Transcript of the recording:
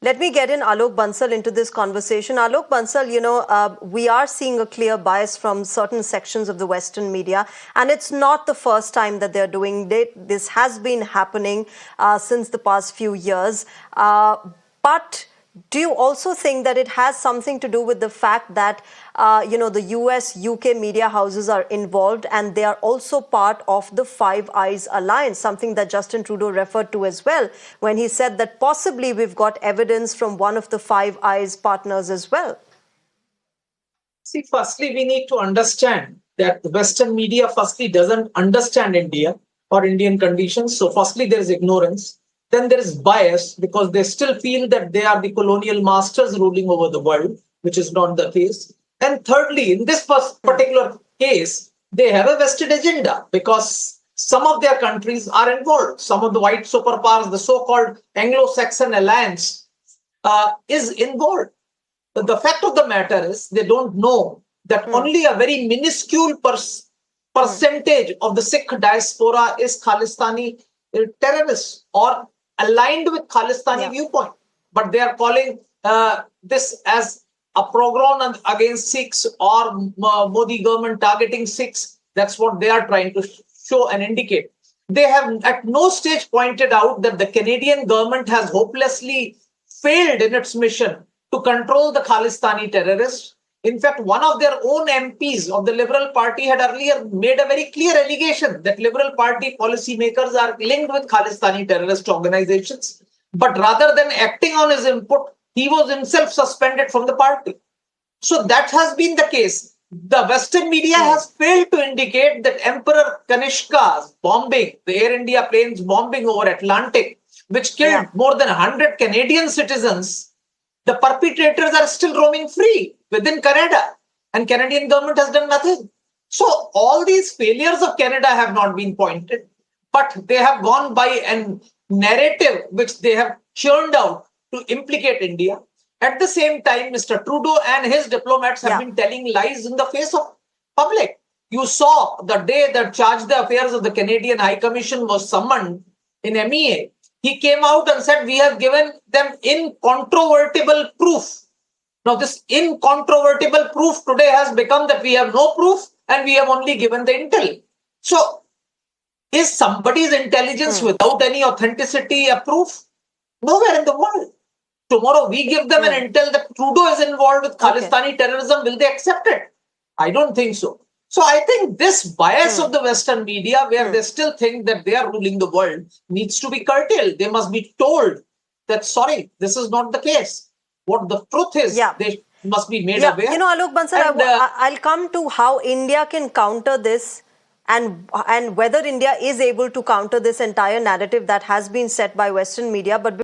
Let me get in Alok Bansal into this conversation. Alok Bansal, we are seeing a clear bias from certain sections of the Western media, and it's not the first time that they're doing it. This has been happening since the past few years. But do you also think that it has something to do with the fact that, the US, UK media houses are involved and they are also part of the Five Eyes alliance, something that Justin Trudeau referred to as well when he said that possibly we've got evidence from one of the Five Eyes partners as well? See, firstly, we need to understand that the Western media firstly doesn't understand India or Indian conditions. So firstly, there is ignorance. Then there is bias because they still feel that they are the colonial masters ruling over the world, which is not the case. And thirdly, in this particular case, they have a vested agenda because some of their countries are involved. Some of the white superpowers, the so-called Anglo-Saxon alliance, is involved. But the fact of the matter is they don't know that only a very minuscule percentage of the Sikh diaspora is Khalistani terrorists or aligned with Khalistani viewpoint. But they are calling this as a pogrom against Sikhs or Modi government targeting Sikhs. That's what they are trying to show and indicate. They have at no stage pointed out that the Canadian government has hopelessly failed in its mission to control the Khalistani terrorists. In fact, one of their own MPs of the Liberal Party had earlier made a very clear allegation that Liberal Party policymakers are linked with Khalistani terrorist organizations. But rather than acting on his input, he was himself suspended from the party. So that has been the case. The Western media has failed to indicate that Emperor Kanishka's bombing, the Air India planes bombing over Atlantic, which killed more than 100 Canadian citizens, the perpetrators are still roaming free within Canada, and Canadian government has done nothing. So all these failures of Canada have not been pointed, but they have gone by a narrative which they have churned out to implicate India. At the same time, Mr. Trudeau and his diplomats have been telling lies in the face of public. You saw the day that Chargé d'Affaires of the Canadian High Commission was summoned in MEA. He came out and said, we have given them incontrovertible proof. Now, this incontrovertible proof today has become that we have no proof and we have only given the intel. So, is somebody's intelligence without any authenticity a proof? Nowhere in the world. Tomorrow we give them an intel that Trudeau is involved with Khalistani terrorism. Will they accept it? I don't think so. So I think this bias of the Western media, where they still think that they are ruling the world, needs to be curtailed. They must be told that, sorry, this is not the case. What the truth is, they must be made aware. Alok Bansal, I'll come to how India can counter this and whether India is able to counter this entire narrative that has been set by Western media. But